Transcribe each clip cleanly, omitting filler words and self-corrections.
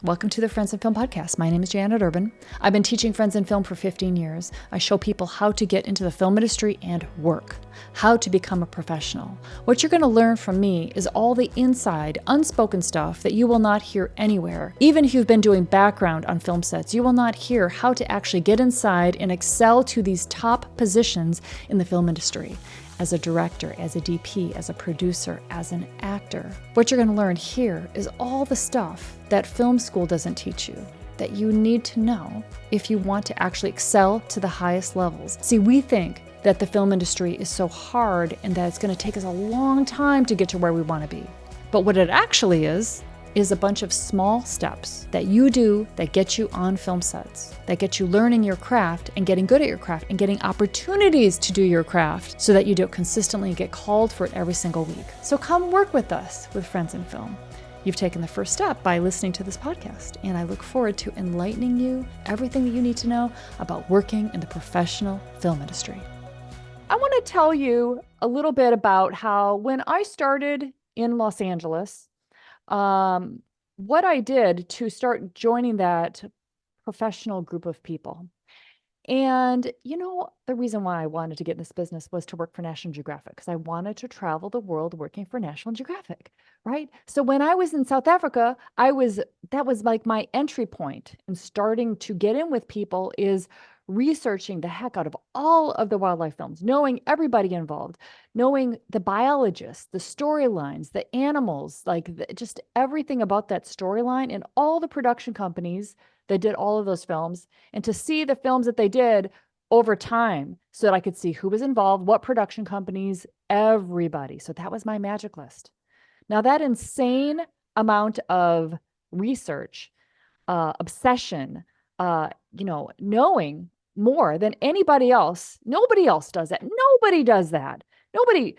Welcome to the Friends in Film podcast. My name is Janet Urban. I've been teaching Friends in Film for 15 years. I show people how to get into the film industry and work, how to become a professional. What you're going to learn from me is all the inside, unspoken stuff that you will not hear anywhere. Even if you've been doing background on film sets, you will not hear how to actually get inside and excel to these top positions in the film industry. As a director, as a DP, as a producer, as an actor. What you're going to learn here is all the stuff that film school doesn't teach you, that you need to know if you want to actually excel to the highest levels. See, we think that the film industry is so hard and that it's going to take us a long time to get to where we want to be. But what it actually is a bunch of small steps that you do that get you on film sets, that get you learning your craft and getting good at your craft and getting opportunities to do your craft so that you do it consistently and get called for it every single week. So come work with us with Friends in Film. You've taken the first step by listening to this podcast, and I look forward to enlightening you everything that you need to know about working in the professional film industry. I want to tell you a little bit about how when I started in Los Angeles, what I did to start joining that professional group of people. And, the reason why I wanted to get in this business was to work for National Geographic, because I wanted to travel the world working for National Geographic, right? So when I was in South Africa, that was like my entry point in starting to get in with people is researching the heck out of all of the wildlife films, knowing everybody involved, knowing the biologists, the storylines, the animals, just everything about that storyline and all the production companies that did all of those films, and to see the films that they did over time so that I could see who was involved, what production companies, everybody. So that was my magic list. Now that insane amount of research, obsession, knowing more than anybody else. Nobody else does that. Nobody does that. Nobody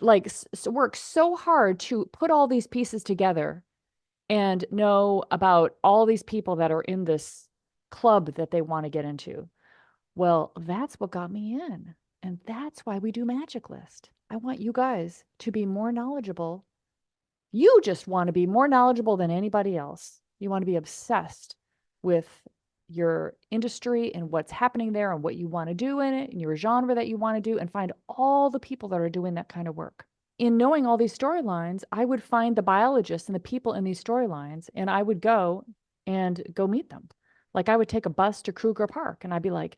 works so hard to put all these pieces together and know about all these people that are in this club that they want to get into. Well, that's what got me in. And that's why we do Magic List. I want you guys to be more knowledgeable. You just want to be more knowledgeable than anybody else. You want to be obsessed with your industry and what's happening there and what you want to do in it and your genre that you want to do, and find all the people that are doing that kind of work. In knowing all these storylines, I would find the biologists and the people in these storylines, and I would go meet them. Like I would take a bus to Kruger Park and I'd be like,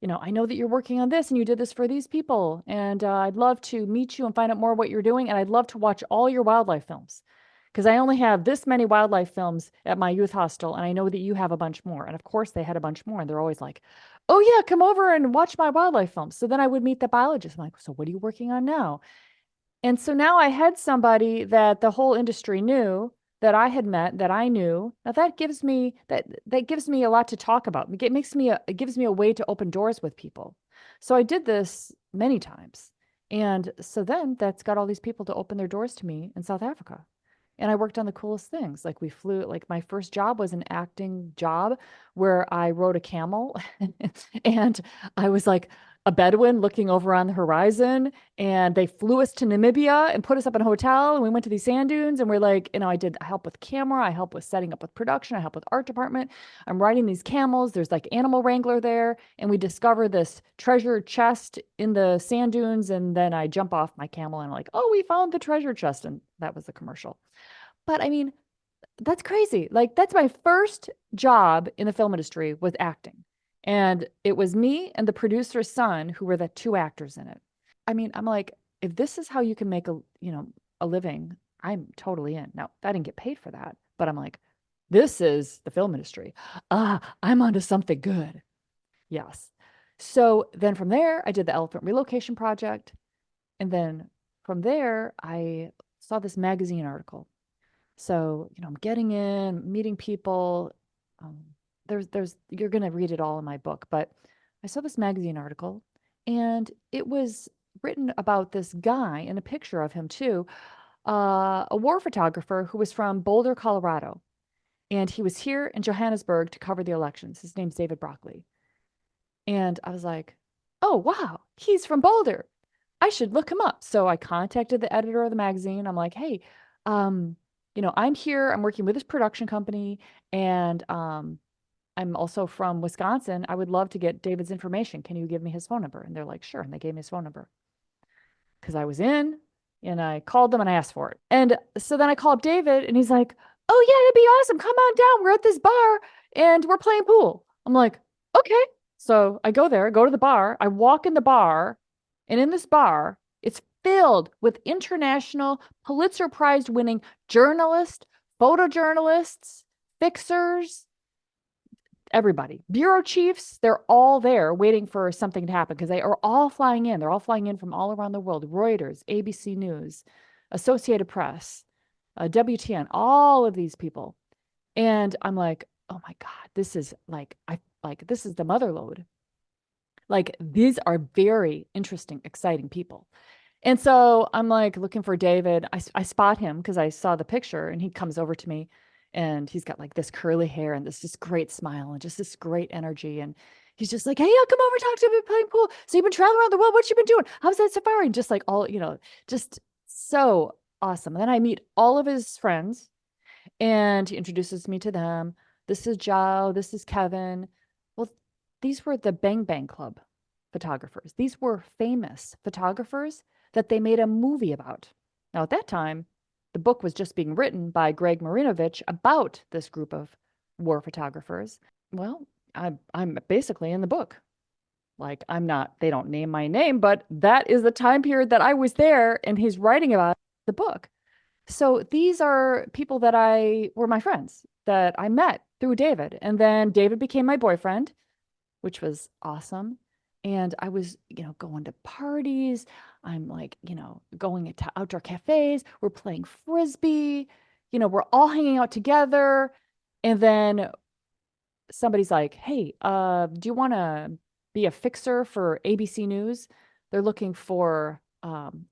I know that you're working on this and you did this for these people. And I'd love to meet you and find out more what you're doing. And I'd love to watch all your wildlife films, because I only have this many wildlife films at my youth hostel. And I know that you have a bunch more. And of course they had a bunch more. And they're always like, oh yeah, come over and watch my wildlife films. So then I would meet the biologist. I'm like, so what are you working on now? And so now I had somebody that the whole industry knew, that I had met, that I knew. Now that gives me a lot to talk about. It gives me a way to open doors with people. So I did this many times. And so then that's got all these people to open their doors to me in South Africa. And I worked on the coolest things. Like my first job was an acting job where I rode a camel and I was like a Bedouin looking over on the horizon, and they flew us to Namibia and put us up in a hotel, and we went to these sand dunes, and we're like, I help with camera, I help with setting up with production, I help with art department. I'm riding these camels. There's like animal wrangler there, and we discover this treasure chest in the sand dunes, and then I jump off my camel and I'm like, oh, we found the treasure chest, and that was the commercial. But I mean, that's crazy. Like that's my first job in the film industry was acting. And it was me and the producer's son who were the two actors in it. I mean, I'm like, if this is how you can make a living, I'm totally in. Now, I didn't get paid for that, but I'm like, this is the film industry. I'm onto something good. Yes. So then from there, I did the Elephant Relocation Project. And then from there, I saw this magazine article. So, I'm getting in, meeting people. You're going to read it all in my book, but I saw this magazine article, and it was written about this guy, and a picture of him too, a war photographer who was from Boulder, Colorado. And he was here in Johannesburg to cover the elections. His name's David Broccoli. And I was like, oh, wow, he's from Boulder. I should look him up. So I contacted the editor of the magazine. I'm like, hey, I'm here, I'm working with this production company, and I'm also from Wisconsin. I would love to get David's information. Can you give me his phone number? And they're like, sure. And they gave me his phone number because I was in and I called them and I asked for it. And so then I called David and he's like, oh, yeah, that'd be awesome. Come on down. We're at this bar and we're playing pool. I'm like, okay. So I go there, go to the bar. I walk in the bar, and in this bar, it's filled with international Pulitzer Prize winning journalists, photojournalists, fixers, everybody, bureau chiefs, they're all there waiting for something to happen because they are all flying in. They're all flying in from all around the world. Reuters, ABC News, Associated Press, WTN, all of these people. And I'm like, oh my God, this is this is the mother lode. Like, these are very interesting, exciting people. And so I'm like looking for David. I spot him because I saw the picture, and he comes over to me, and he's got like this curly hair and this just great smile and just this great energy. And he's just like, hey, I'll come over, talk to me, playing pool. So you've been traveling around the world. What you been doing? How's that safari? And just like all, just so awesome. And then I meet all of his friends, and he introduces me to them. This is Joe. This is Kevin. Well, these were the Bang Bang Club photographers. These were famous photographers that they made a movie about. Now, at that time, the book was just being written by Greg Marinovich about this group of war photographers. Well, I'm basically in the book. Like, I'm not, they don't name my name, but that is the time period that I was there, and he's writing about the book. So these are people that were my friends that I met through David. And then David became my boyfriend, which was awesome. And I was, going to parties. I'm like, going to outdoor cafes. We're playing frisbee. We're all hanging out together. And then somebody's like, hey, do you want to be a fixer for ABC News? They're looking for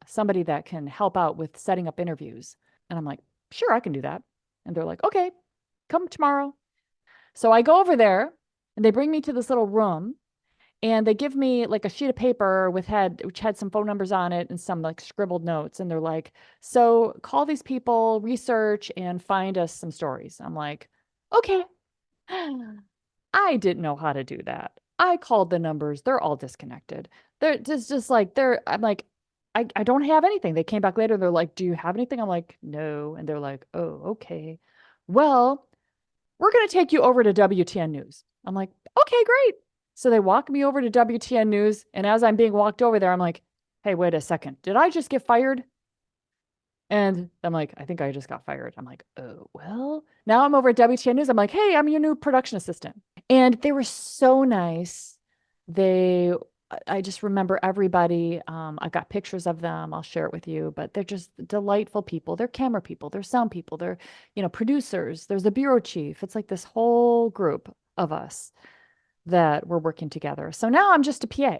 somebody that can help out with setting up interviews. And I'm like, sure, I can do that. And they're like, okay, come tomorrow. So I go over there, and they bring me to this little room, and they give me like a sheet of paper which had some phone numbers on it and some like scribbled notes. And they're like, so call these people, research, and find us some stories. I'm like, okay. I didn't know how to do that. I called the numbers. They're all disconnected. They're just like, I'm like, I don't have anything. They came back later. They're like, do you have anything? I'm like, no. And they're like, oh, okay. Well, we're going to take you over to WTN News. I'm like, okay, great. So they walk me over to WTN News. And as I'm being walked over there, I'm like, hey, wait a second. Did I just get fired? And I'm like, I think I just got fired. I'm like, oh, well, now I'm over at WTN News. I'm like, hey, I'm your new production assistant. And they were so nice. I just remember everybody. I've got pictures of them. I'll share it with you, but they're just delightful people. They're camera people. They're sound people. They're, producers. There's a bureau chief. It's like this whole group of us that were working together. So now I'm just a PA,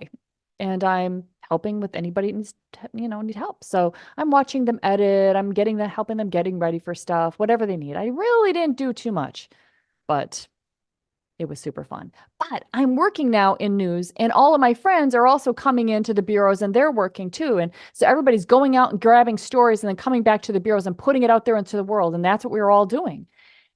and I'm helping with anybody who needs, need help. So I'm watching them edit. I'm helping them getting ready for stuff, whatever they need. I really didn't do too much, but it was super fun. But I'm working now in news, and all of my friends are also coming into the bureaus, and they're working too. And so everybody's going out and grabbing stories and then coming back to the bureaus and putting it out there into the world. And that's what we were all doing.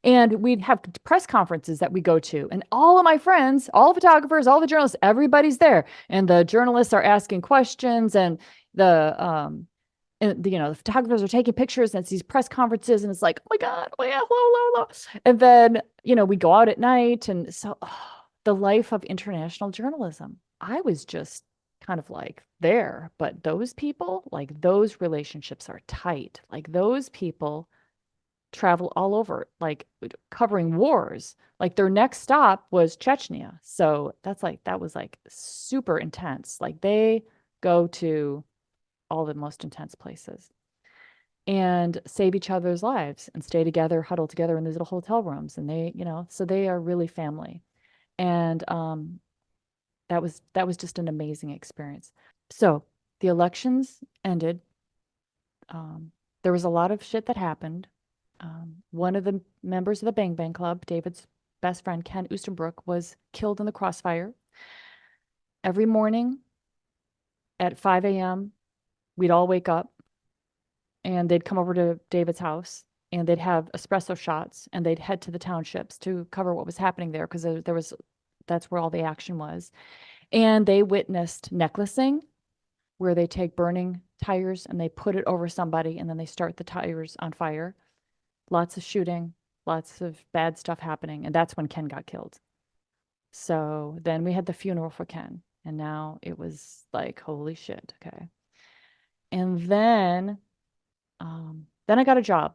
And we'd have press conferences that we go to, and all of my friends, all the photographers, all the journalists, everybody's there. And the journalists are asking questions, and the photographers are taking pictures, and it's these press conferences, and it's like, oh my God, oh yeah, hello, hello, hello. And then, we go out at night. And so the life of international journalism, I was just kind of like there, but those people, like, those relationships are tight. Like, those people travel all over, like covering wars. Like, their next stop was Chechnya. So that was like super intense. Like, they go to all the most intense places and save each other's lives and stay together, huddle together in these little hotel rooms. And they, so they are really family. And that was just an amazing experience. So the elections ended. There was a lot of shit that happened. One of the members of the Bang Bang Club, David's best friend, Ken Oostenbrook, was killed in the crossfire. Every morning at 5 a.m., we'd all wake up, and they'd come over to David's house, and they'd have espresso shots, and they'd head to the townships to cover what was happening there because there was that's where all the action was. And they witnessed necklacing, where they take burning tires and they put it over somebody and then they start the tires on fire. Lots of shooting, lots of bad stuff happening. And that's when Ken got killed. So then we had the funeral for Ken. And now it was like, holy shit. Okay. And then I got a job.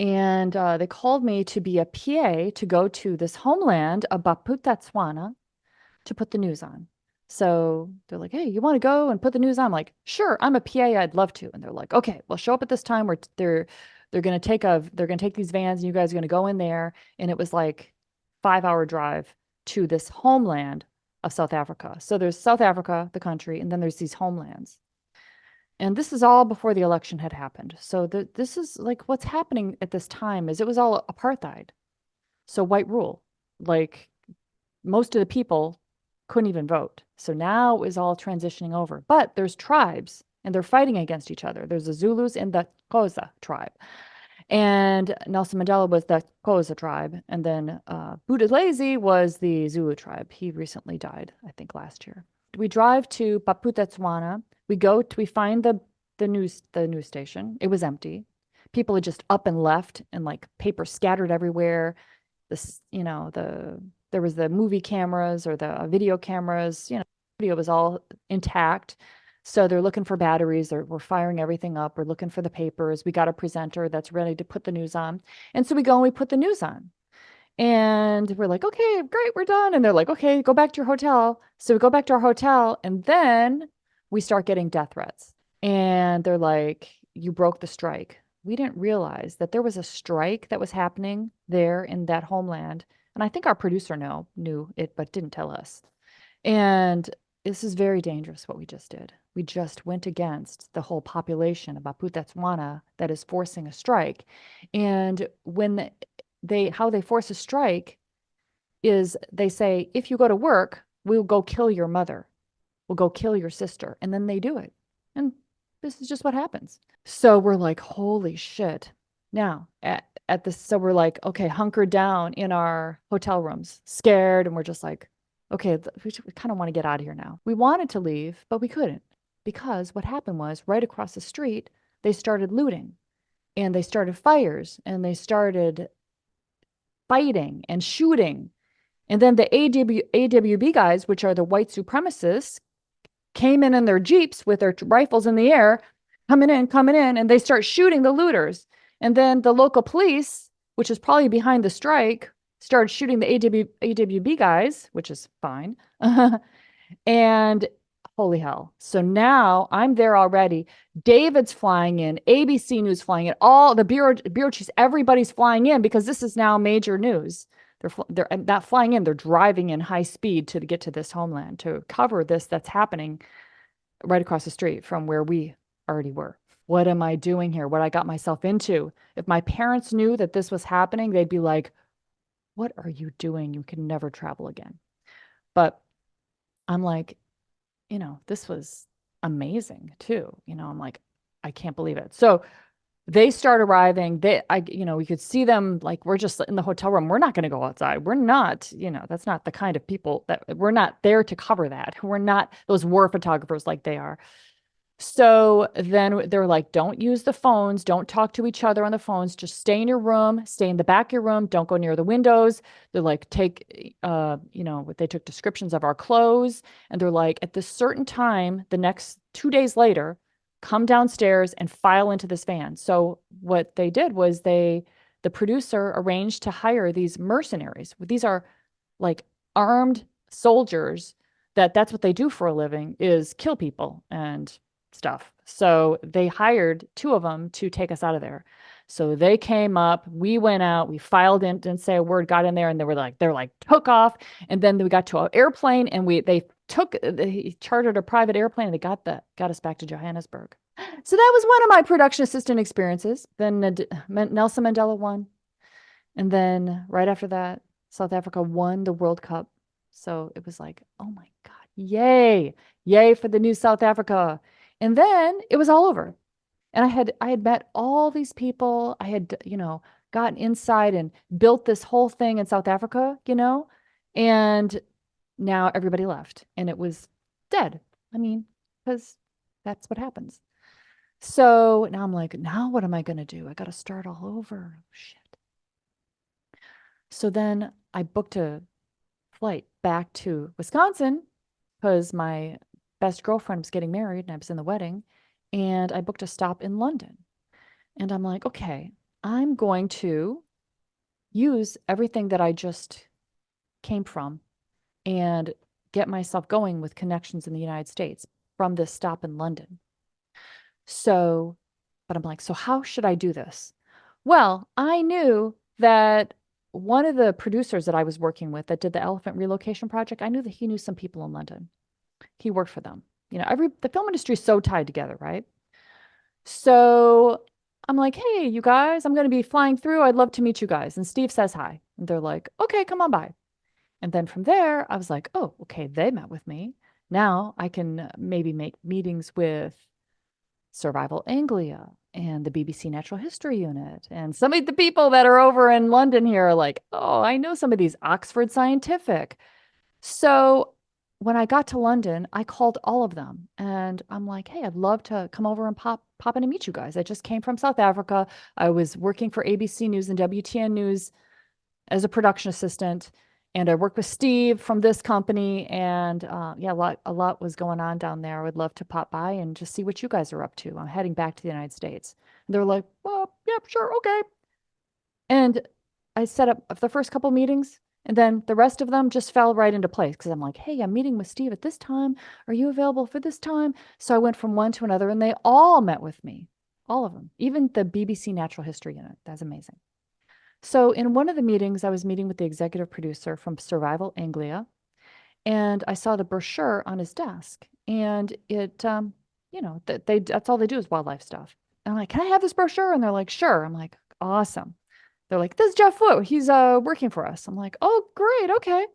And they called me to be a PA to go to this homeland of Baputatswana to put the news on. So they're like, hey, you want to go and put the news on? I'm like, sure, I'm a PA, I'd love to. And they're like, okay, well, show up at this time where they're gonna take these vans and you guys are gonna go in there. And it was like 5 hour drive to this homeland of South Africa. So there's South Africa, the country, and then there's these homelands. And this is all before the election had happened. So this is like what's happening at this time is it was all apartheid. So white rule. Like most of the people couldn't even vote. So now it was all transitioning over. But there's tribes and they're fighting against each other. There's the Zulus and the Xhosa tribe. And Nelson Mandela was the Xhosa tribe. And then Buthelezi was the Zulu tribe. He recently died, I think, last year. We drive to Baputatswana. We find the news station. It was empty. People had just up and left and like paper scattered everywhere. This, there was the movie cameras or the video cameras, video was all intact. So they're looking for batteries. We're firing everything up. We're looking for the papers. We got a presenter that's ready to put the news on. And so we go and we put the news on. And we're like, okay, great, we're done. And they're like, okay, go back to your hotel. So we go back to our hotel and then we start getting death threats. And they're like, you broke the strike. We didn't realize that there was a strike that was happening there in that homeland. And I think our producer knew it, but didn't tell us. And this is very dangerous what we just did. We just went against the whole population of Baputatswana that is forcing a strike. And when how they force a strike is they say, if you go to work, we'll go kill your mother. We'll go kill your sister. And then they do it. And this is just what happens. So we're like, holy shit. Now, at this, so we're like, okay, hunkered down in our hotel rooms, scared. And we're just like, okay, we kind of want to get out of here now. We wanted to leave, but we couldn't because what happened was right across the street, they started looting and they started fires and they started fighting and shooting. And then the AWB guys, which are the white supremacists, came in their Jeeps with their rifles in the air, coming in, and they start shooting the looters. And then the local police, which is probably behind the strike, started shooting the AWB guys, which is fine. And holy hell. So now I'm there already. David's flying in, ABC News flying in, all the bureau chiefs, everybody's flying in because this is now major news. They're not flying in, they're driving in high speed to get to this homeland to cover this that's happening right across the street from where we already were. What am I doing here? What I got myself into? If my parents knew that this was happening, they'd be like, what are you doing? You can never travel again. But I'm like, this was amazing too. I'm like, I can't believe it. So they start arriving. We could see them like we're just in the hotel room. We're not going to go outside. We're not, that's not the kind of people that we're not there to cover that. We're not those war photographers like they are. So then they're like, don't use the phones. Don't talk to each other on the phones. Just stay in your room, stay in the back of your room. Don't go near the windows. They're like, they took descriptions of our clothes. And they're like, at this certain time, the next 2 days later, come downstairs and file into this van. So what they did was the producer arranged to hire these mercenaries. These are like armed soldiers that's what they do for a living is kill people and stuff. So they hired 2 of them to take us out of there. So they came up, we went out, we filed in, didn't say a word, got in there, and they're like took off. And then we got to an airplane and they chartered a private airplane and they got us back to Johannesburg. So that was one of my production assistant experiences. Then Nelson Mandela won. And then right after that, South Africa won the World Cup. So it was like, oh my God, yay for the new South Africa. And then it was all over. And I had met all these people. I had, gotten inside and built this whole thing in South Africa, and now everybody left and it was dead. I mean, because that's what happens. So now I'm like, now what am I going to do? I got to start all over. Oh, shit. So then I booked a flight back to Wisconsin because my best girlfriend was getting married and I was in the wedding. And I booked a stop in London. And I'm like, okay, I'm going to use everything that I just came from and get myself going with connections in the United States from this stop in London. So, but I'm like, so how should I do this? Well, I knew that one of the producers that I was working with that did the elephant relocation project, I knew that he knew some people in London. He worked for them. The film industry is so tied together, right? So I'm like, hey, you guys, I'm going to be flying through. I'd love to meet you guys. And Steve says hi. And they're like, okay, come on by. And then from there, I was like, oh, okay, they met with me. Now I can maybe make meetings with Survival Anglia and the BBC Natural History Unit. And some of the people that are over in London here are like, oh, I know some of these Oxford Scientific. So when I got to London, I called all of them and I'm like, hey, I'd love to come over and pop in and meet you guys. I just came from South Africa. I was working for ABC News and WTN News as a production assistant. And I worked with Steve from this company. And yeah, a lot was going on down there. I would love to pop by and just see what you guys are up to. I'm heading back to the United States. And they're like, well, yeah, sure, okay. And I set up the first couple meetings, and then the rest of them just fell right into place because I'm like, hey, I'm meeting with Steve at this time. Are you available for this time? So I went from one to another, and they all met with me, all of them, even the BBC Natural History Unit. That's amazing. So in one of the meetings, I was meeting with the executive producer from Survival Anglia, and I saw the brochure on his desk, and that's all they do is wildlife stuff. And I'm like, can I have this brochure? And they're like, sure. I'm like, awesome. They're like, this is Jeff Wu. He's working for us. I'm like, oh, great. Okay.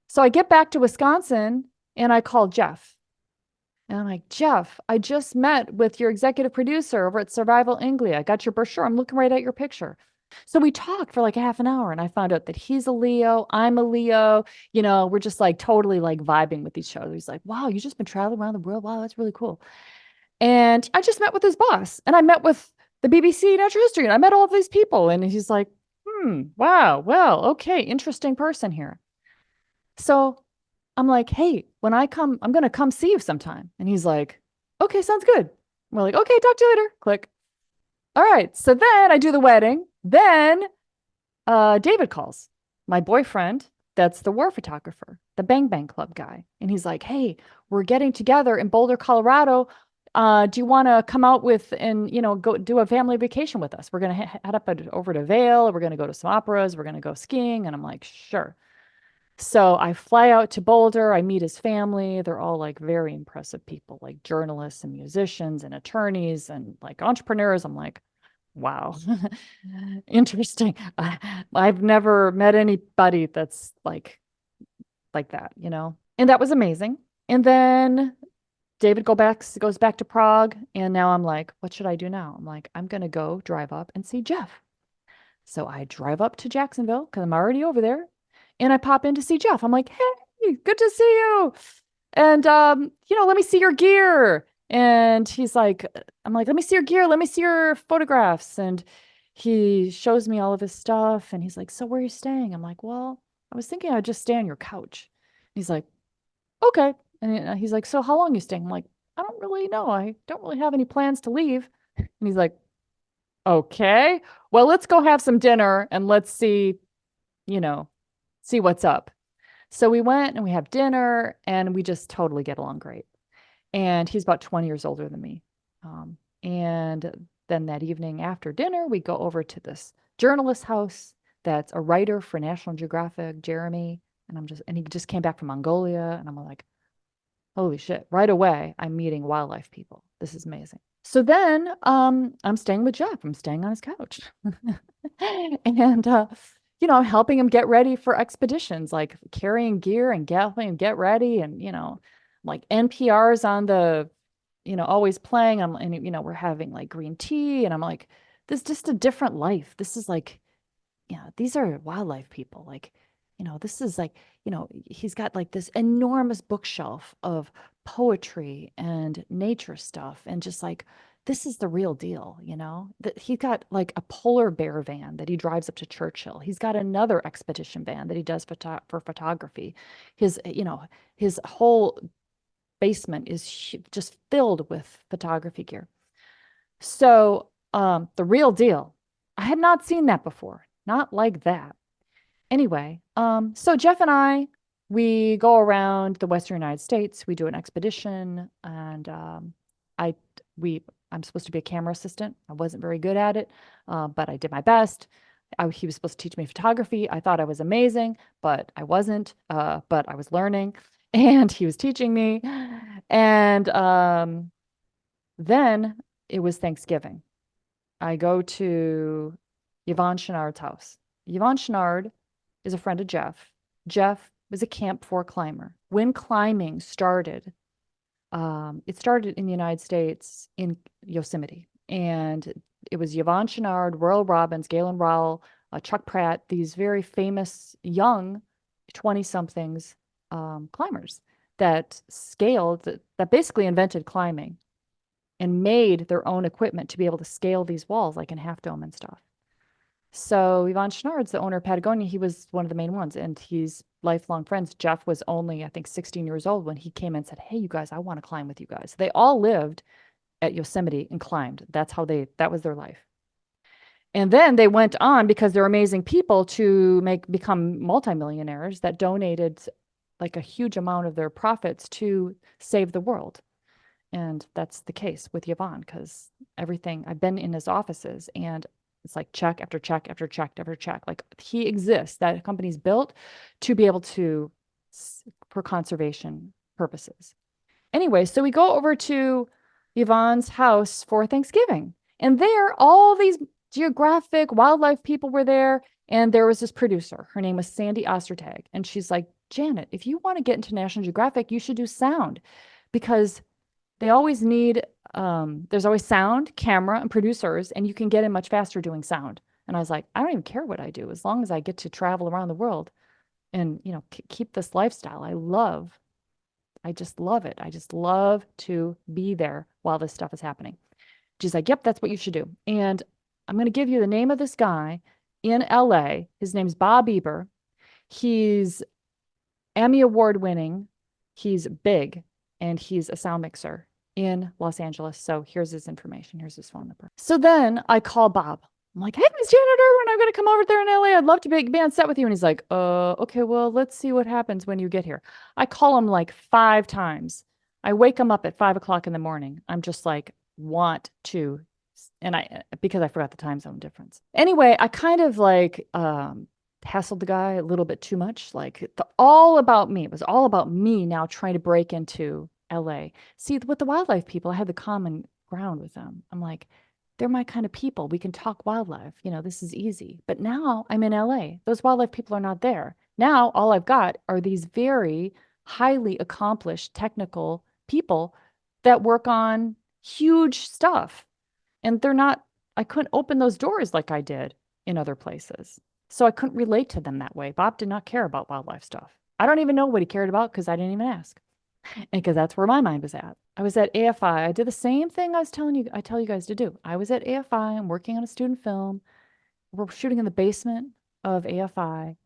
So I get back to Wisconsin and I call Jeff. And I'm like, Jeff, I just met with your executive producer over at Survival Anglia. I got your brochure. I'm looking right at your picture. So we talked for like a half an hour and I found out that he's a Leo. I'm a Leo. We're just like totally like vibing with each other. He's like, wow, you've just been traveling around the world. Wow, that's really cool. And I just met with his boss and I met with the BBC Natural History and I met all of these people. And he's like, wow, well, okay, interesting person here. So I'm like, hey, when I come, I'm going to come see you sometime. And he's like, okay, sounds good. We're like, okay, talk to you later. Click. All right. So then I do the wedding. Then David calls my boyfriend. That's the war photographer, the Bang Bang Club guy. And he's like, hey, we're getting together in Boulder, Colorado. Do you want to come out with and, go do a family vacation with us? We're going to head up over to Vail. We're going to go to some operas. We're going to go skiing. And I'm like, sure. So I fly out to Boulder. I meet his family. They're all like very impressive people, like journalists and musicians and attorneys and like entrepreneurs. I'm like, wow, interesting. I've never met anybody that's like that. And that was amazing. And then David goes back to Prague. And now I'm like, what should I do now? I'm like, I'm going to go drive up and see Jeff. So I drive up to Jacksonville because I'm already over there. And I pop in to see Jeff. I'm like, hey, good to see you. And, let me see your gear. And he's like, I'm like, let me see your gear. Let me see your photographs. And he shows me all of his stuff. And he's like, so where are you staying? I'm like, well, I was thinking I'd just stay on your couch. He's like, okay. And he's like, so how long are you staying? I'm like, I don't really know. I don't really have any plans to leave. And he's like, okay, well, let's go have some dinner and let's you know, see what's up. So we went and we have dinner and we just totally get along great. And he's about 20 years older than me. And then that evening after dinner, we go over to this journalist house that's a writer for National Geographic, Jeremy. And he just came back from Mongolia. And I'm like, holy shit, right away, I'm meeting wildlife people. This is amazing. So then I'm staying with Jeff. I'm staying on his couch. And, I'm helping him get ready for expeditions, like carrying gear and helping him get ready. And, like NPR's on the always playing. And we're having like green tea, and I'm like, this is just a different life. This is like, yeah, these are wildlife people. Like, this is like, he's got like this enormous bookshelf of poetry and nature stuff. And just like, this is the real deal, that he got like a polar bear van that he drives up to Churchill. He's got another expedition van that he does for photography. His whole basement is just filled with photography gear. So, the real deal, I had not seen that before. Not like that. Anyway, so Jeff and we go around the Western United States. We do an expedition, and I, I'm supposed to be a camera assistant. I wasn't very good at it, but I did my best. He was supposed to teach me photography. I thought I was amazing, but I wasn't. But I was learning, and he was teaching me. And then it was Thanksgiving. I go to Yvonne Chenard's house. Yvonne Chenard is a friend of Jeff. Jeff was a Camp 4 climber. When climbing started, it started in the United States in Yosemite. And it was Yvonne Chenard, Royal Robbins, Galen Rowell, Chuck Pratt, these very famous young 20-somethings climbers that scaled, that basically invented climbing and made their own equipment to be able to scale these walls like in Half Dome and stuff. So Yvon Chouinard's the owner of Patagonia. He was one of the main ones, and he's lifelong friends. Jeff was only, I think, 16 years old when he came and said, "Hey, you guys, I want to climb with you guys." They all lived at Yosemite and climbed. That was their life. And then they went on because they're amazing people to become multimillionaires that donated like a huge amount of their profits to save the world. And that's the case with Yvon because everything I've been in his offices and it's like check after check after check after check. Like he exists, that company's built to be able to, for conservation purposes. Anyway, so we go over to Yvonne's house for Thanksgiving. And there, all these geographic wildlife people were there. And there was this producer. Her name was Sandy Ostertag. And she's like, Janet, if you want to get into National Geographic, you should do sound because they always need, there's always sound, camera, and producers, and you can get in much faster doing sound. And I was like, I don't even care what I do as long as I get to travel around the world and, keep this lifestyle. I just love it. I just love to be there while this stuff is happening. She's like, yep, that's what you should do. And I'm going to give you the name of this guy in LA. His name's Bob Eber. He's Emmy Award winning. He's big and he's a sound mixer in Los Angeles. So here's his information. Here's his phone number. So then I call Bob. I'm like, hey, Miss Janet Irwin, I'm going to come over there in LA. I'd love to be on set with you. And he's like, okay, well, let's see what happens when you get here. I call him like 5 times. I wake him up at 5 o'clock in the morning. I'm just like, want to, because I forgot the time zone difference. Anyway, I kind of like, hassled the guy a little bit too much. Like all about me. It was all about me now trying to break into LA. See, with the wildlife people, I had the common ground with them. I'm like, they're my kind of people. We can talk wildlife. This is easy. But now I'm in LA. Those wildlife people are not there. Now all I've got are these very highly accomplished technical people that work on huge stuff. And I couldn't open those doors like I did in other places. So I couldn't relate to them that way. Bob did not care about wildlife stuff. I don't even know what he cared about because I didn't even ask. And because that's where my mind was at. I was at AFI. I did the same thing I tell you guys to do. I was at AFI. I'm working on a student film. We're shooting in the basement of AFI.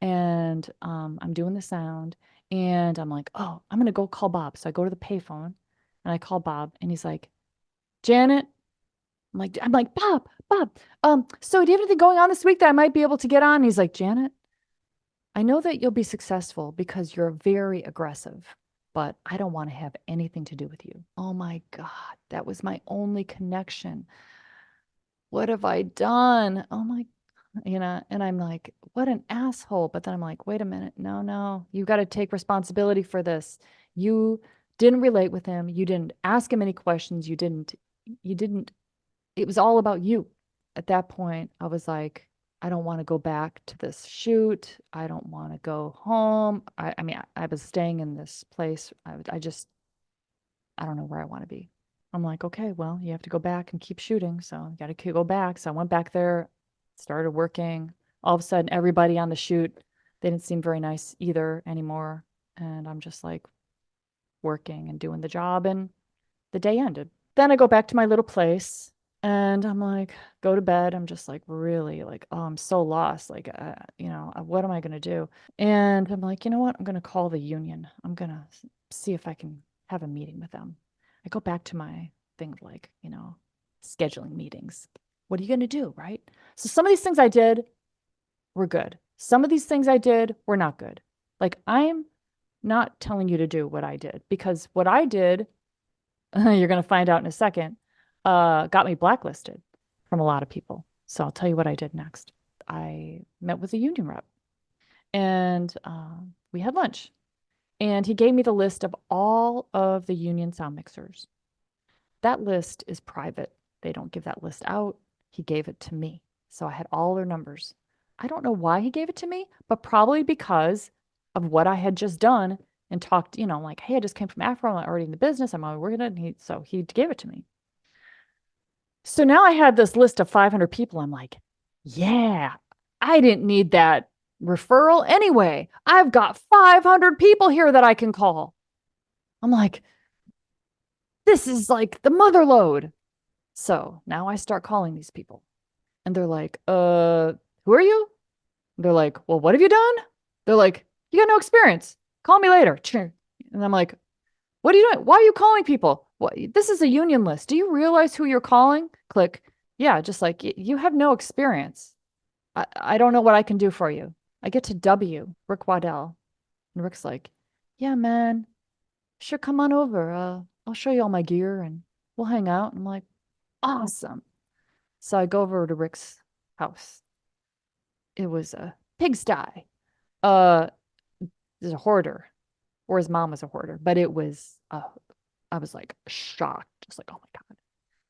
And I'm doing the sound. And I'm like, oh, I'm going to go call Bob. So I go to the payphone and I call Bob. And he's like, Janet. I'm like, Bob, so do you have anything going on this week that I might be able to get on? And he's like, Janet, I know that you'll be successful because you're very aggressive, but I don't want to have anything to do with you. Oh my God, that was my only connection. What have I done? Oh my, and I'm like, what an asshole. But then I'm like, wait a minute. No, you got to take responsibility for this. You didn't relate with him. You didn't ask him any questions. You didn't, it was all about you. At that point, I was like, I don't want to go back to this shoot. I don't want to go home. I mean, I was staying in this place. I don't know where I want to be. I'm like, okay, well, you have to go back and keep shooting. So I got to go back. So I went back there, started working. All of a sudden, everybody on the shoot, they didn't seem very nice either anymore. And I'm just like working and doing the job. And the day ended. Then I go back to my little place and I'm like, go to bed. I'm just like, really like, oh, I'm so lost. Like, what am I going to do? And I'm like, you know what? I'm going to call the union. I'm going to see if I can have a meeting with them. I go back to my thing of like, scheduling meetings. What are you going to do? Right. So some of these things I did were good. Some of these things I did were not good. Like, I'm not telling you to do what I did because what I did, you're going to find out in a second, got me blacklisted from a lot of people. So I'll tell you what I did next. I met with a union rep and we had lunch. And he gave me the list of all of the union sound mixers. That list is private. They don't give that list out. He gave it to me. So I had all their numbers. I don't know why he gave it to me, but probably because of what I had just done and talked, like, hey, I just came from Afro. I'm already in the business. I'm already working it. And so he gave it to me. So now I had this list of 500 people. I'm like, yeah, I didn't need that referral anyway. I've got 500 people here that I can call. I'm like, this is like the mother lode. So now I start calling these people and they're like, who are you? They're like, well, what have you done? They're like, you got no experience. Call me later. And I'm like, what are you doing? Why are you calling people? What? This is a union list. Do you realize who you're calling? Click. Yeah, just like you have no experience. I don't know what I can do for you. I get to W, Rick Waddell. And Rick's like, yeah, man, sure, come on over. I'll show you all my gear and we'll hang out. I'm like, awesome. So I go over to Rick's house. It was a pigsty. Uh, there's a hoarder, or his mom was a hoarder, but it was, I was like shocked, just like, oh my God.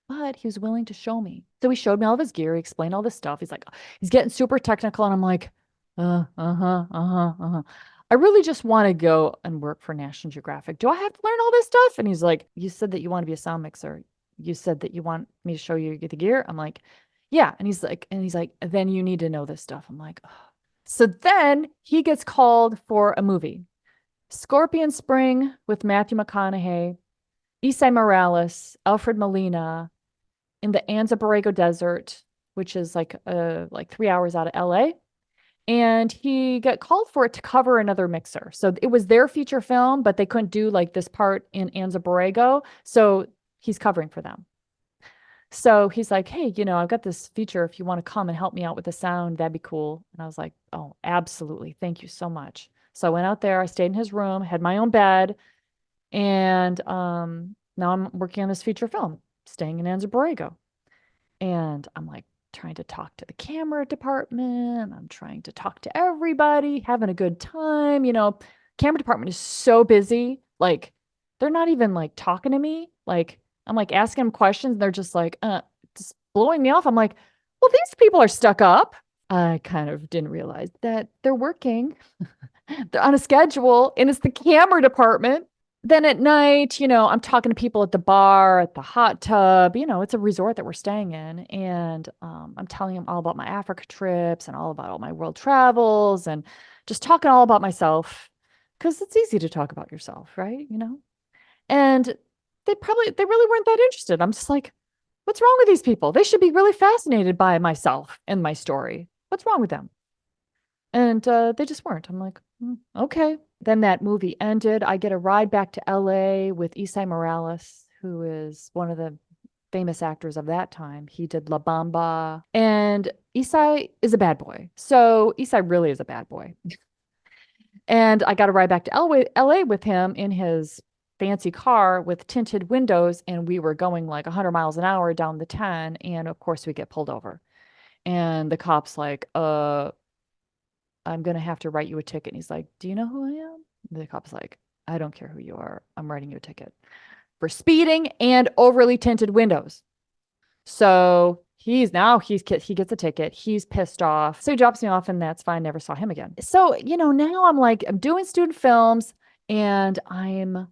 But he was willing to show me. So he showed me all of his gear. He explained all this stuff. He's like, he's getting super technical. And I'm like, I really just want to go and work for National Geographic. Do I have to learn all this stuff? And he's like, you said that you want to be a sound mixer. You said that you want me to show you the gear. I'm like, yeah. And he's like, then you need to know this stuff. I'm like, oh. So then he gets called for a movie, Scorpion Spring with Matthew McConaughey, Isai Morales, Alfred Molina, in the Anza Borrego Desert, which is like 3 hours out of LA. And he got called for it to cover another mixer. So it was their feature film, but they couldn't do like this part in Anza Borrego. So he's covering for them. So he's like, hey, I've got this feature. If you want to come and help me out with the sound, that'd be cool. And I was like, oh, absolutely. Thank you so much. So I went out there. I stayed in his room, had my own bed. And now I'm working on this feature film, staying in Anza Borrego. And I'm like trying to talk to the camera department. I'm trying to talk to everybody, having a good time. Camera department is so busy. Like, they're not even like talking to me. Like, I'm like asking them questions. And they're just like, just blowing me off. I'm like, well, these people are stuck up. I kind of didn't realize that they're working. They're on a schedule and it's the camera department. Then at night, I'm talking to people at the bar, at the hot tub. It's a resort that we're staying in. And I'm telling them all about my Africa trips and all about all my world travels and just talking all about myself because it's easy to talk about yourself, right? And they really weren't that interested. I'm just like, what's wrong with these people? They should be really fascinated by myself and my story. What's wrong with them? And they just weren't. I'm like, okay. Then that movie ended. I get a ride back to LA with Isai Morales, who is one of the famous actors of that time. He did La Bamba. And Isai is a bad boy. So Isai really is a bad boy. And I got a ride back to LA with him in his fancy car with tinted windows. And we were going like 100 miles an hour down the 10. And of course, we get pulled over. And the cop's like, I'm going to have to write you a ticket. And he's like, do you know who I am? And the cop's like, I don't care who you are. I'm writing you a ticket for speeding and overly tinted windows. So he gets a ticket. He's pissed off. So he drops me off and that's fine. Never saw him again. So, now I'm doing student films and I'm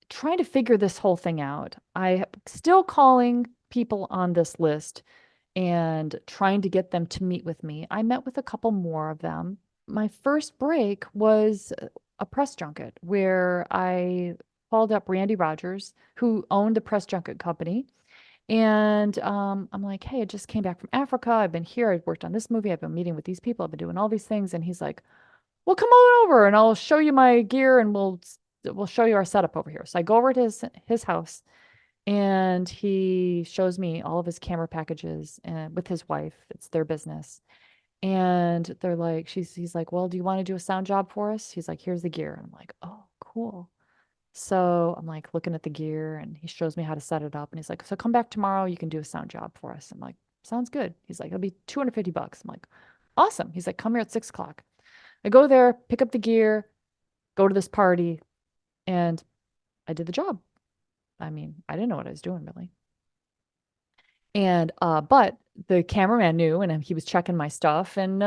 trying to figure this whole thing out. I still calling people on this list and trying to get them to meet with me. I met with a couple more of them. My first break was a press junket where I called up Randy Rogers, who owned the press junket company. And I'm like, hey, I just came back from Africa. I've been here. I've worked on this movie. I've been meeting with these people. I've been doing all these things. And he's like, well, come on over and I'll show you my gear and we'll show you our setup over here. So I go over to his house and he shows me all of his camera packages and with his wife. It's their business. And they're like, he's like, well, do you want to do a sound job for us? He's like, here's the gear. And I'm like, oh, cool. So I'm like looking at the gear and he shows me how to set it up. And he's like, so come back tomorrow. You can do a sound job for us. I'm like, sounds good. He's like, it'll be $250. I'm like, awesome. He's like, come here at 6 o'clock. I go there, pick up the gear, go to this party, and I did the job. I mean, I didn't know what I was doing really. And but the cameraman knew and he was checking my stuff and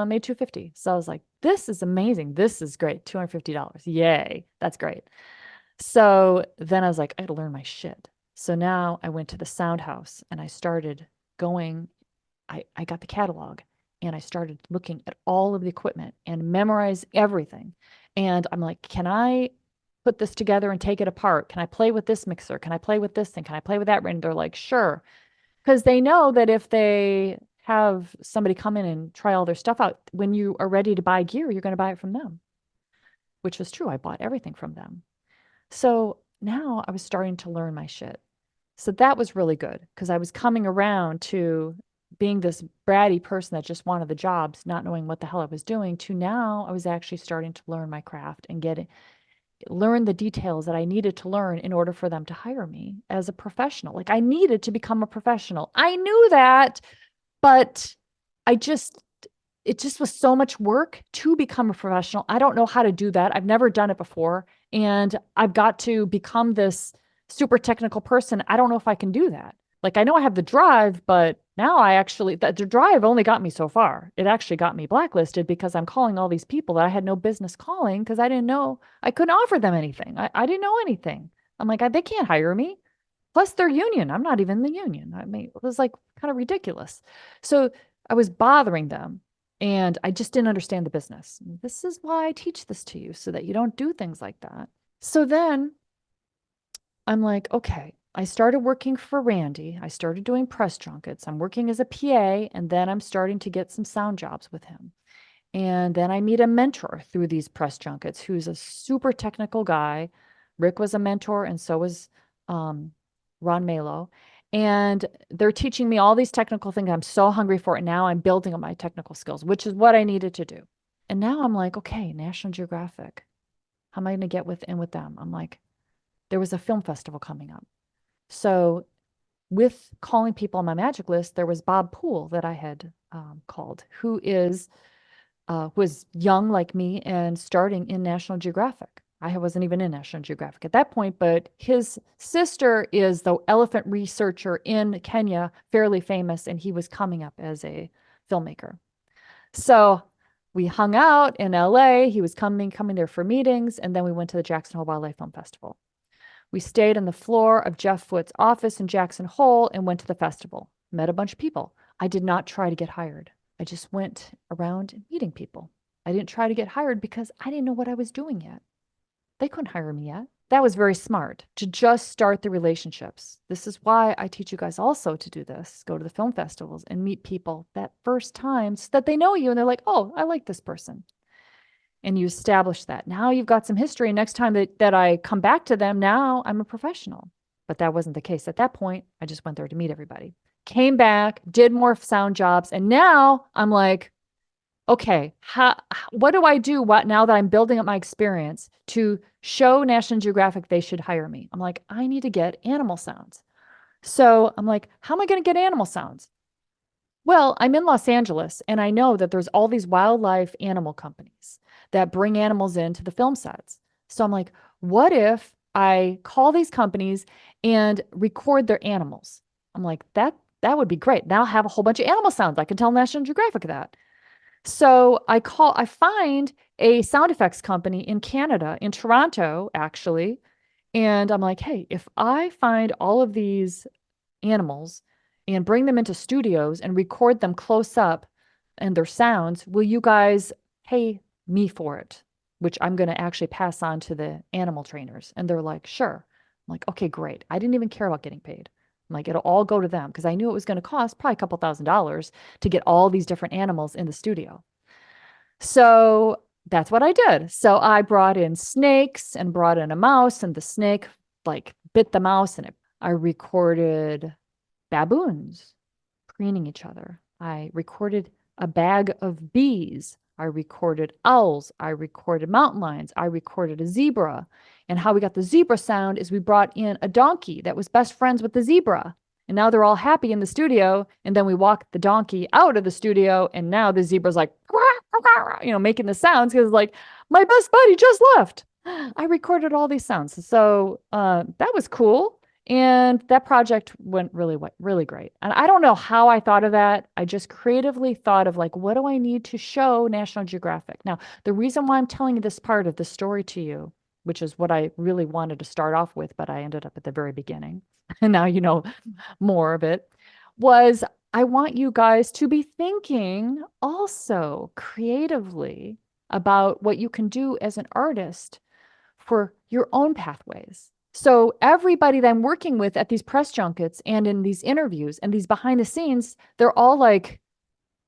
made 250. So I was like, this is amazing. This is great. $250. Yay. That's great. So then I was like, I gotta learn my shit. So now I went to the sound house and I started going, I got the catalog and I started looking at all of the equipment and memorize everything. And I'm like, can I put this together and take it apart? Can I play with this mixer? Can I play with this thing? Can I play with that? And they're like, sure. Because they know that if they have somebody come in and try all their stuff out, when you are ready to buy gear, you're going to buy it from them, which was true. I bought everything from them. So now I was starting to learn my shit. So that was really good because I was coming around to being this bratty person that just wanted the jobs, not knowing what the hell I was doing, to now I was actually starting to learn my craft and learn the details that I needed to learn in order for them to hire me as a professional. Like I needed to become a professional. I knew that, but I just it just was so much work to become a professional. I don't know how to do that. I've never done it before. And I've got to become this super technical person. I don't know if I can do that. Like I know I have the drive, but now the drive only got me so far. It actually got me blacklisted because I'm calling all these people that I had no business calling because I didn't know I couldn't offer them anything. I didn't know anything. I'm like, they can't hire me. Plus they're union. I'm not even in the union. I mean, it was like kind of ridiculous. So I was bothering them and I just didn't understand the business. This is why I teach this to you so that you don't do things like that. So then I'm like, okay, I started working for Randy. I started doing press junkets. I'm working as a PA, and then I'm starting to get some sound jobs with him. And then I meet a mentor through these press junkets who's a super technical guy. Rick was a mentor, and so was Ron Malo. And they're teaching me all these technical things. I'm so hungry for it. Now I'm building up my technical skills, which is what I needed to do. And now I'm like, okay, National Geographic. How am I going to get in with them? I'm like, there was a film festival coming up. So with calling people on my magic list, there was Bob Poole that I had called, who was young like me and starting in National Geographic. I wasn't even in National Geographic at that point, but his sister is the elephant researcher in Kenya, fairly famous, and he was coming up as a filmmaker. So we hung out in LA. He was coming there for meetings, and then we went to the Jackson Hole Wildlife Film Festival. We stayed on the floor of Jeff Foot's office in Jackson Hole and went to the festival. Met a bunch of people. I did not try to get hired. I just went around meeting people. I didn't try to get hired because I didn't know what I was doing yet. They couldn't hire me yet. That was very smart to just start the relationships. This is why I teach you guys also to do this. Go to the film festivals and meet people that first time so that they know you and they're like, oh, I like this person. And you establish that. Now you've got some history. Next time that I come back to them, now I'm a professional. But that wasn't the case at that point. I just went there to meet everybody. Came back, did more sound jobs. And now I'm like, okay, what do I do now that I'm building up my experience to show National Geographic they should hire me? I'm like, I need to get animal sounds. So I'm like, how am I going to get animal sounds? Well, I'm in Los Angeles and I know that there's all these wildlife animal companies that bring animals into the film sets. So I'm like, what if I call these companies and record their animals? I'm like, that would be great. Now I'll have a whole bunch of animal sounds. I can tell National Geographic that. So I find a sound effects company in Canada, in Toronto, actually, And I'm like, hey, if I find all of these animals and bring them into studios and record them close up and their sounds, will you guys pay me for it? Which I'm going to actually pass on to the animal trainers. And they're like, sure. I'm like, okay, great. I didn't even care about getting paid. I'm like, it'll all go to them because I knew it was going to cost probably a couple $1,000s to get all these different animals in the studio. So that's what I did. So I brought in snakes and brought in a mouse, and the snake like bit the mouse, and I recorded baboons preening each other. I recorded a bag of bees. I recorded owls. I recorded mountain lions. I recorded a zebra. And how we got the zebra sound is we brought in a donkey that was best friends with the zebra. And now they're all happy in the studio. And then we walked the donkey out of the studio. And now the zebra's like, making the sounds because like my best buddy just left. I recorded all these sounds. So that was cool. And that project went really great. And I don't know how I thought of that. I just creatively thought of like, what do I need to show National Geographic? Now, the reason why I'm telling you this part of the story to you, which is what I really wanted to start off with, but I ended up at the very beginning, and now you know more of it, was I want you guys to be thinking also creatively about what you can do as an artist for your own pathways. So everybody that I'm working with at these press junkets and in these interviews and these behind the scenes, they're all like,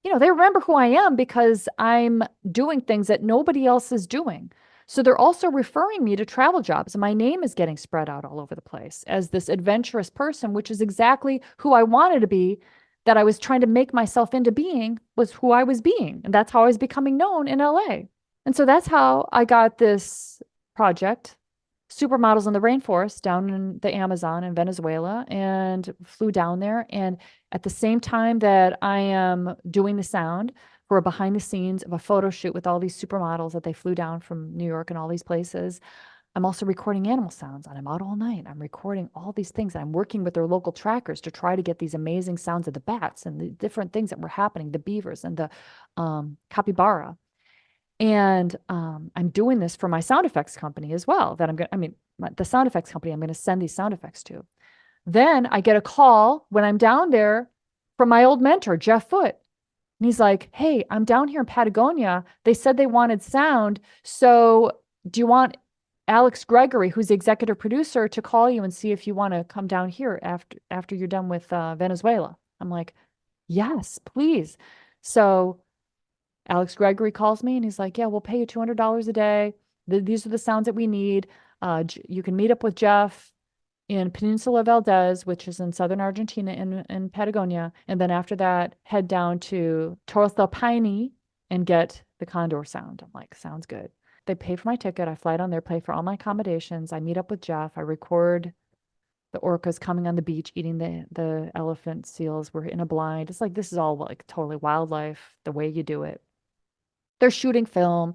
they remember who I am because I'm doing things that nobody else is doing. So they're also referring me to travel jobs, and my name is getting spread out all over the place as this adventurous person, which is exactly who I wanted to be, that I was trying to make myself into being, was who I was being. And that's how I was becoming known in LA. And so that's how I got this project, Supermodels in the Rainforest, down in the Amazon in Venezuela, and flew down there. And at the same time that I am doing the sound for a behind the scenes of a photo shoot with all these supermodels that they flew down from New York and all these places, I'm also recording animal sounds, and I'm out all night. I'm recording all these things. And I'm working with their local trackers to try to get these amazing sounds of the bats and the different things that were happening, the beavers and the capybara. And I'm doing this for my sound effects company as well. That the sound effects company I'm going to send these sound effects to. Then I get a call when I'm down there from my old mentor, Jeff Foote. And he's like, hey, I'm down here in Patagonia. They said they wanted sound. So do you want Alex Gregory, who's the executive producer, to call you and see if you want to come down here after you're done with Venezuela? I'm like, yes, please. So Alex Gregory calls me and he's like, yeah, we'll pay you $200 a day. These are the sounds that we need. You can meet up with Jeff in Peninsula Valdez, which is in southern Argentina in Patagonia. And then after that, head down to Torres del Paine and get the condor sound. I'm like, sounds good. They pay for my ticket. I fly down there, pay for all my accommodations. I meet up with Jeff. I record the orcas coming on the beach, eating the elephant seals. We're in a blind. It's like, this is all like totally wildlife, the way you do it. They're shooting film.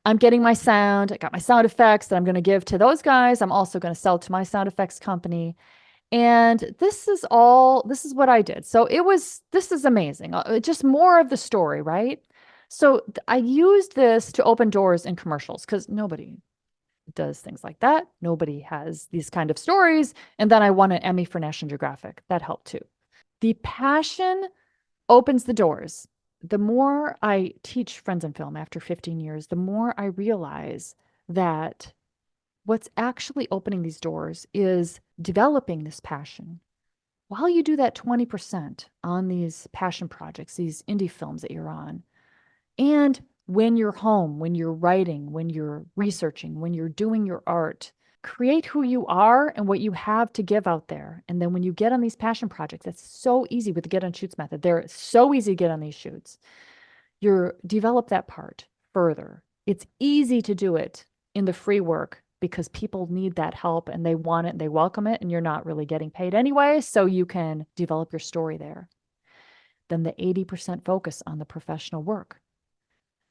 I'm getting my sound. I got my sound effects that I'm going to give to those guys. I'm also going to sell to my sound effects company. And this is what I did. So this is amazing. Just more of the story, right? So I used this to open doors in commercials because nobody does things like that. Nobody has these kind of stories. And then I won an Emmy for National Geographic. That helped too. The passion opens the doors. The more I teach Friends in Film after 15 years, the more I realize that what's actually opening these doors is developing this passion. While you do that 20% on these passion projects, these indie films that you're on, and when you're home, when you're writing, when you're researching, when you're doing your art, create who you are and what you have to give out there. And then when you get on these passion projects, it's so easy with the get on shoots method. They're so easy to get on these shoots. You develop that part further. It's easy to do it in the free work because people need that help and they want it and they welcome it, and you're not really getting paid anyway, so you can develop your story there. Then the 80% focus on the professional work.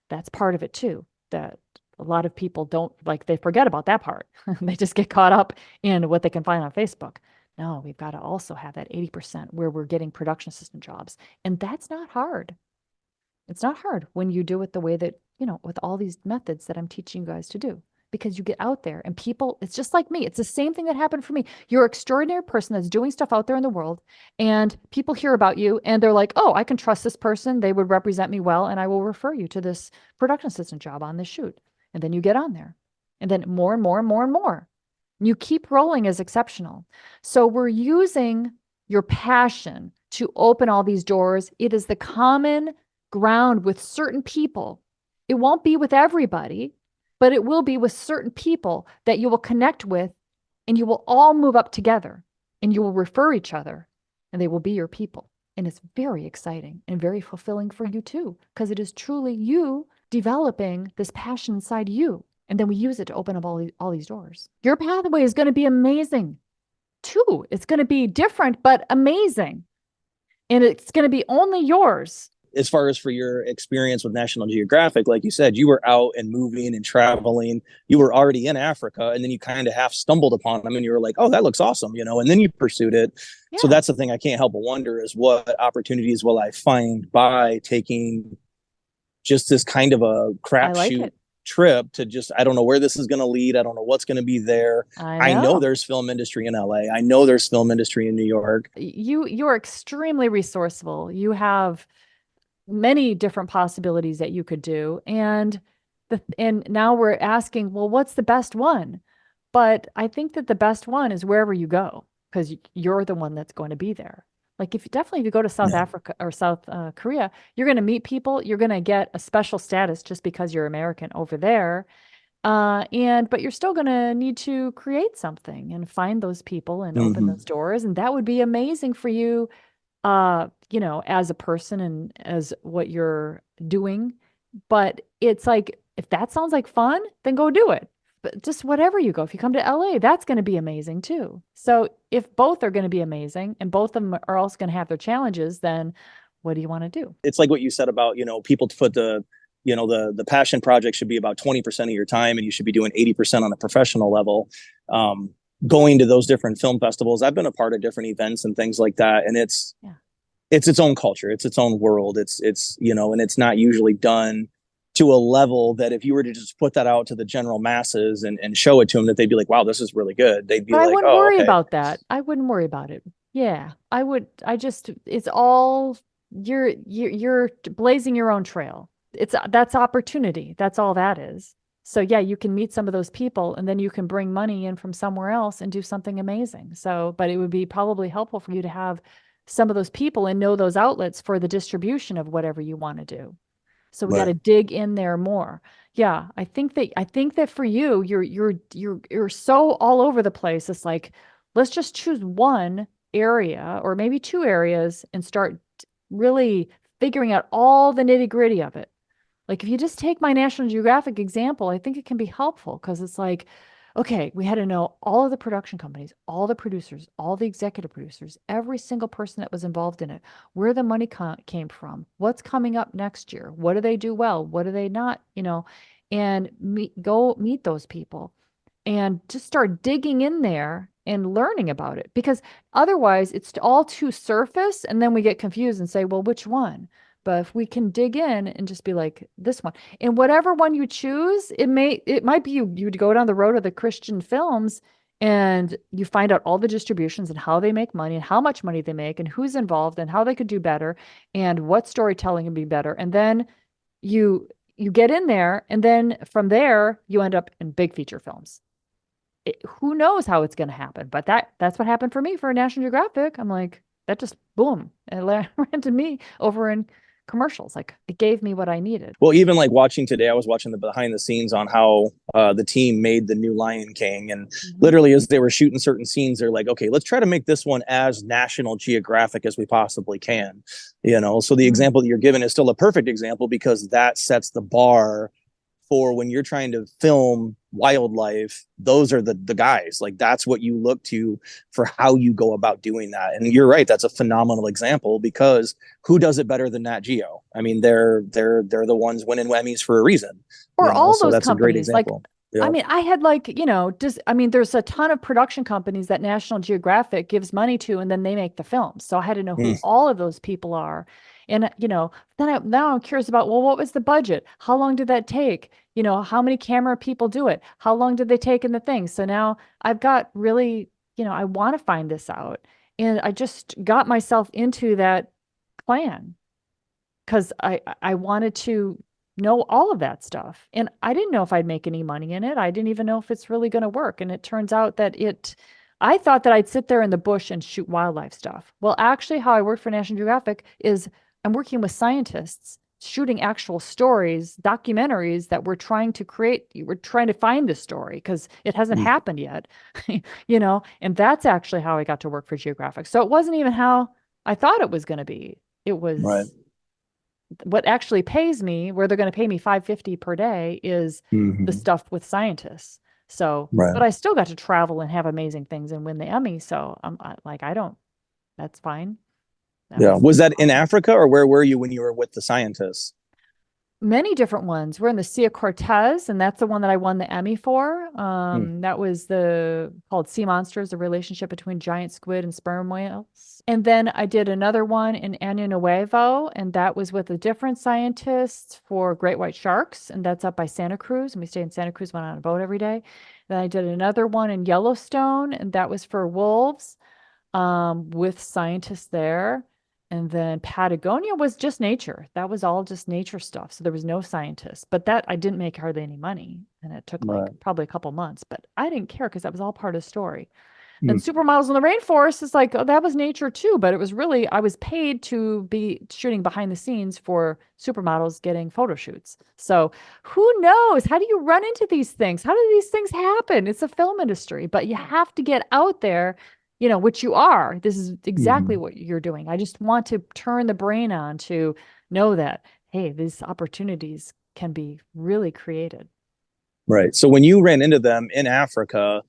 That's part of it too, that a lot of people don't like, they forget about that part. They just get caught up in what they can find on Facebook. No, we've got to also have that 80% where we're getting production assistant jobs. And that's not hard. It's not hard when you do it the way that, with all these methods that I'm teaching you guys to do. because you get out there and people, it's just like me. It's the same thing that happened for me. You're an extraordinary person that's doing stuff out there in the world, and people hear about you and they're like, oh, I can trust this person. They would represent me well, and I will refer you to this production assistant job on this shoot. And then you get on there, and then more and more and more and more. You keep rolling as exceptional. So we're using your passion to open all these doors. It is the common ground with certain people. It won't be with everybody, but it will be with certain people that you will connect with, and you will all move up together, and you will refer each other, and they will be your people. And it's very exciting and very fulfilling for you too, because it is truly you developing this passion inside you. And then we use it to open up all these doors. Your pathway is going to be amazing too. It's going to be different, but amazing. And it's going to be only yours. As far as for your experience with National Geographic, like you said, you were out and moving and traveling. You were already in Africa, and then you kind of half stumbled upon them, and you were like, "Oh, that looks awesome," and then you pursued it. Yeah. So that's the thing I can't help but wonder is what opportunities will I find by taking just this kind of a crapshoot trip to just, I don't know where this is going to lead. I don't know what's going to be there. I know there's film industry in LA. I know there's film industry in New York. You're extremely resourceful. You have many different possibilities that you could do. And now we're asking, well, what's the best one? But I think that the best one is wherever you go, because you're the one that's going to be there. Like if you go to South Africa or South Korea, you're going to meet people. You're going to get a special status just because you're American over there. But you're still going to need to create something and find those people and open those doors. And that would be amazing for you, as a person and as what you're doing. But it's like, if that sounds like fun, then go do it. But just whatever you go, if you come to LA, that's going to be amazing too. So if both are going to be amazing and both of them are also going to have their challenges, then what do you want to do? It's like what you said about, people put the passion project should be about 20% of your time, and you should be doing 80% on a professional level. Going to those different film festivals. I've been a part of different events and things like that. And it's its own culture. It's its own world. It's and it's not usually done to a level that if you were to just put that out to the general masses and show it to them, that they'd be like, wow, this is really good. They'd be like, I wouldn't worry about that. I wouldn't worry about it. Yeah, I would. It's all, you're blazing your own trail. That's opportunity. That's all that is. So yeah, you can meet some of those people, and then you can bring money in from somewhere else and do something amazing. So, but it would be probably helpful for you to have some of those people and know those outlets for the distribution of whatever you want to do. So we got to dig in there more. Yeah, I think that for you, you're so all over the place. It's like, let's just choose one area or maybe two areas and start really figuring out all the nitty-gritty of it. Like if you just take my National Geographic example, I think it can be helpful because it's like, okay, we had to know all of the production companies, all the producers, all the executive producers, every single person that was involved in it, where the money came from, what's coming up next year, what do they do well, what do they not, and go meet those people and just start digging in there and learning about it, because otherwise it's all too surface and then we get confused and say, well, which one? But if we can dig in and just be like, this one, and whatever one you choose, it might be you'd go down the road of the Christian films and you find out all the distributions and how they make money and how much money they make and who's involved and how they could do better and what storytelling can be better. And then you get in there, and then from there you end up in big feature films. Who knows how it's going to happen, but that's what happened for me for National Geographic. I'm like, that just boom, it ran to me over in commercials. Like it gave me what I needed. Well, even like watching today, I was watching the behind the scenes on how the team made the new Lion King, and literally as they were shooting certain scenes, they're like, okay, let's try to make this one as National Geographic as we possibly can. So the example that you're given is still a perfect example, because that sets the bar for when you're trying to film wildlife. Those are the guys. Like that's what you look to for how you go about doing that. And you're right, that's a phenomenal example, because who does it better than Nat Geo? I mean, they're the ones winning Emmys for a reason. Or all those that's companies. A great example. I mean, I had there's a ton of production companies that National Geographic gives money to, and then they make the films. So I had to know who all of those people are. And, now I'm curious about, well, what was the budget? How long did that take? How many camera people do it? How long did they take in the thing? So now I've got really, I want to find this out. And I just got myself into that plan because I wanted to know all of that stuff. And I didn't know if I'd make any money in it. I didn't even know if it's really going to work. And it turns out that I thought that I'd sit there in the bush and shoot wildlife stuff. Well, actually, how I work for National Geographic is I'm working with scientists shooting actual stories, documentaries that we're trying to create. We're trying to find this story because it hasn't Mm. happened yet, and that's actually how I got to work for Geographic. So it wasn't even how I thought it was going to be. It Right. was what actually pays me, where they're going to pay me 550 per day, is the Hmm. stuff with scientists. So, Right. but I still got to travel and have amazing things and win the Emmy. So like, I don't, that's fine. That Yeah. was Was that in awesome. Africa, or where were you when you were with the scientists? Many different ones. We're in the Sea of Cortez, and that's the one that I won the Emmy for. Mm. That was the called Sea Monsters, the relationship between giant squid and sperm whales. And then I did another one in Año Nuevo, and that was with a different scientist for great white sharks, and that's up by Santa Cruz. And we stayed in Santa Cruz, went on a boat every day. Then I did another one in Yellowstone, and that was for wolves, with scientists there. And then Patagonia was just nature. That was all just nature stuff. So there was no scientists, but that I didn't make hardly any money. And it took like Right. probably a couple months, but I didn't care because that was all part of the story. Then Mm. Supermodels in the Rainforest is like, oh, that was nature too, but it was really, I was paid to be shooting behind the scenes for supermodels getting photo shoots. So who knows? How do you run into these things? How do these things happen? It's a film industry, but you have to get out there, which you are. This is exactly Hmm. what you're doing. I just want to turn the brain on to know that, hey, these opportunities can be really created. Right. So when you ran into them in Africa,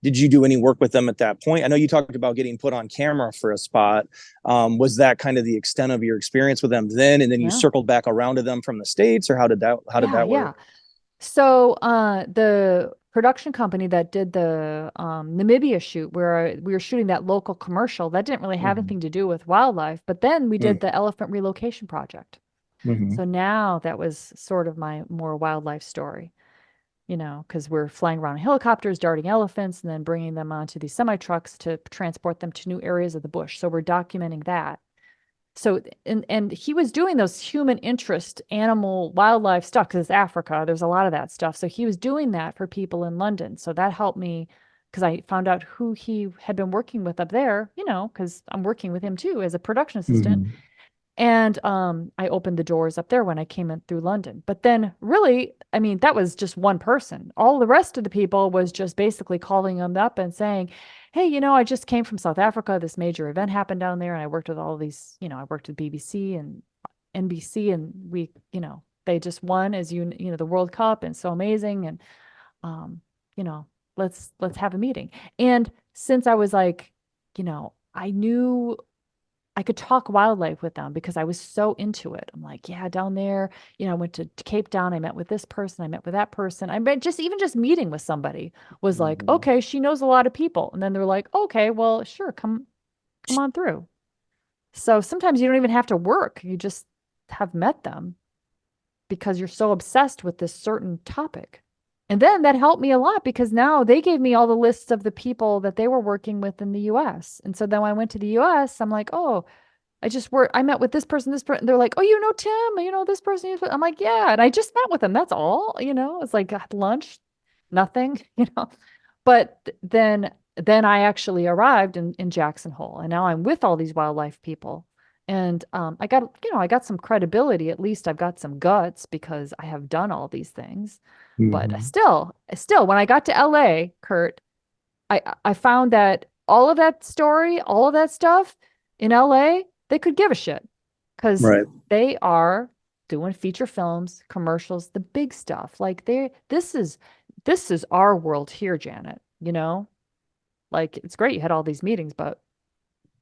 did you do any work with them at that point? I know you talked about getting put on camera for a spot. Was that kind of the extent of your experience with them then, and then you Yeah. circled back around to them from the States, or how did Yeah, that work? yeah. So, the production company that did the Namibia shoot, where we were shooting that local commercial, that didn't really have Mm-hmm. anything to do with wildlife. But then we did the elephant relocation project. Mm-hmm. So now that was sort of my more wildlife story, because we're flying around in helicopters, darting elephants, and then bringing them onto these semi trucks to transport them to new areas of the bush. So we're documenting that. So and he was doing those human interest animal wildlife stuff because it's Africa, there's a lot of that stuff. So he was doing that for people in London, so that helped me because I found out who he had been working with up there, because I'm working with him too as a production assistant. Mm-hmm. And I opened the doors up there when I came in through London. But then, really, I mean, that was just one person. All the rest of the people was just basically calling them up and saying, hey, I just came from South Africa. This major event happened down there. And I worked with all these, I worked with BBC and NBC. And they just won, as the World Cup, and so amazing. And, um, you know, let's have a meeting. And since I was like, I knew I could talk wildlife with them because I was so into it. I'm like, yeah, down there, I went to Cape Town. I met with this person. I met with that person. I met just meeting with somebody was like, Mm-hmm. okay, she knows a lot of people. And then they're like, okay, well, sure, come on through. So sometimes you don't even have to work. You just have met them because you're so obsessed with this certain topic. And then that helped me a lot because now they gave me all the lists of the people that they were working with in the US. And so then when I went to the US, I'm like, oh, I met with this person. They're like, oh, Tim, this person. I'm like, yeah. And I just met with them. That's all, it's like at lunch, nothing, But then I actually arrived in Jackson Hole, and now I'm with all these wildlife people. And I got some credibility. At least I've got some guts because I have done all these things. But Mm-hmm. still, when I got to LA, Kurt, I found that all of that story, all of that stuff in LA, they could give a shit because Right. they are doing feature films, commercials, the big stuff. Like this is our world here, Janet, Like it's great you had all these meetings, but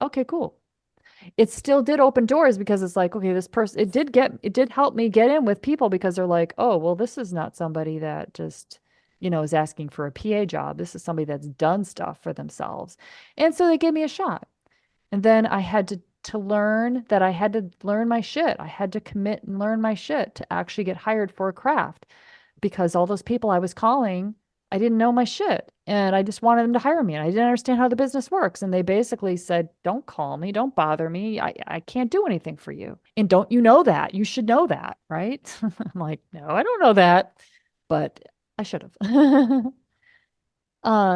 okay, cool. It still did open doors because it's like, okay, this person, it did help me get in with people because they're like, oh, well, this is not somebody that just, is asking for a PA job. This is somebody that's done stuff for themselves. And so they gave me a shot. And then I had to to learn that I had to learn my shit. I had to commit and learn my shit to actually get hired for a craft, because all those people I was calling, I didn't know my shit. And I just wanted them to hire me. And I didn't understand how the business works. And they basically said, don't call me, don't bother me. I can't do anything for you. And don't you know that? You should know that, right? I'm like, no, I don't know that, but I should have.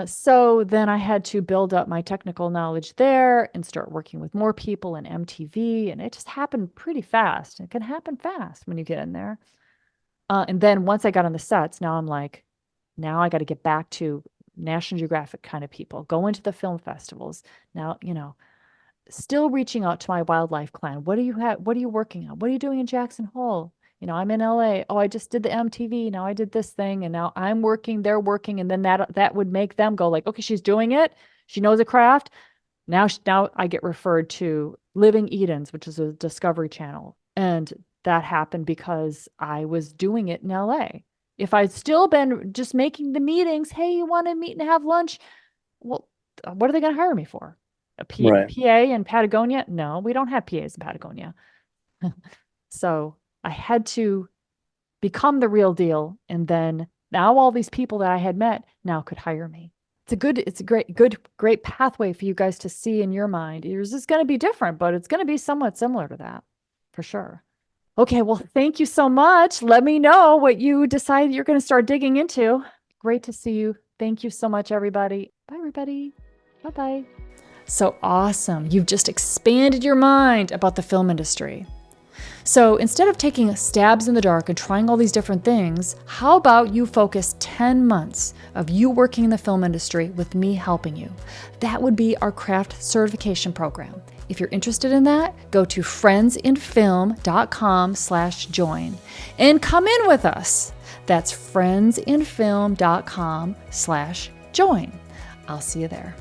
So then I had to build up my technical knowledge there and start working with more people in MTV. And it just happened pretty fast. It can happen fast when you get in there. And then once I got on the sets, now I'm like, now I got to get back to National Geographic kind of people, go into the film festivals. Now, still reaching out to my wildlife clan. What do you have? What are you working on? What are you doing in Jackson Hole? I'm in LA. Oh, I just did the MTV. Now I did this thing, and now I'm working, they're working. And then that would make them go like, okay, she's doing it. She knows a craft. Now I get referred to Living Edens, which is a Discovery Channel. And that happened because I was doing it in LA. If I'd still been just making the meetings, hey, you want to meet and have lunch? Well, what are they going to hire me for? Right. PA in Patagonia? No, we don't have PAs in Patagonia. So I had to become the real deal. And then now all these people that I had met now could hire me. It's a great pathway for you guys to see in your mind. Yours is going to be different, but it's going to be somewhat similar to that for sure. Okay, well, thank you so much. Let me know what you decide you're going to start digging into. Great to see you. Thank you so much, everybody. Bye, everybody. Bye-bye. So awesome. You've just expanded your mind about the film industry. So instead of taking stabs in the dark and trying all these different things, how about you focus 10 months of you working in the film industry with me helping you? That would be our craft certification program. If you're interested in that, go to friendsinfilm.com/join and come in with us. That's friendsinfilm.com/join. I'll see you there.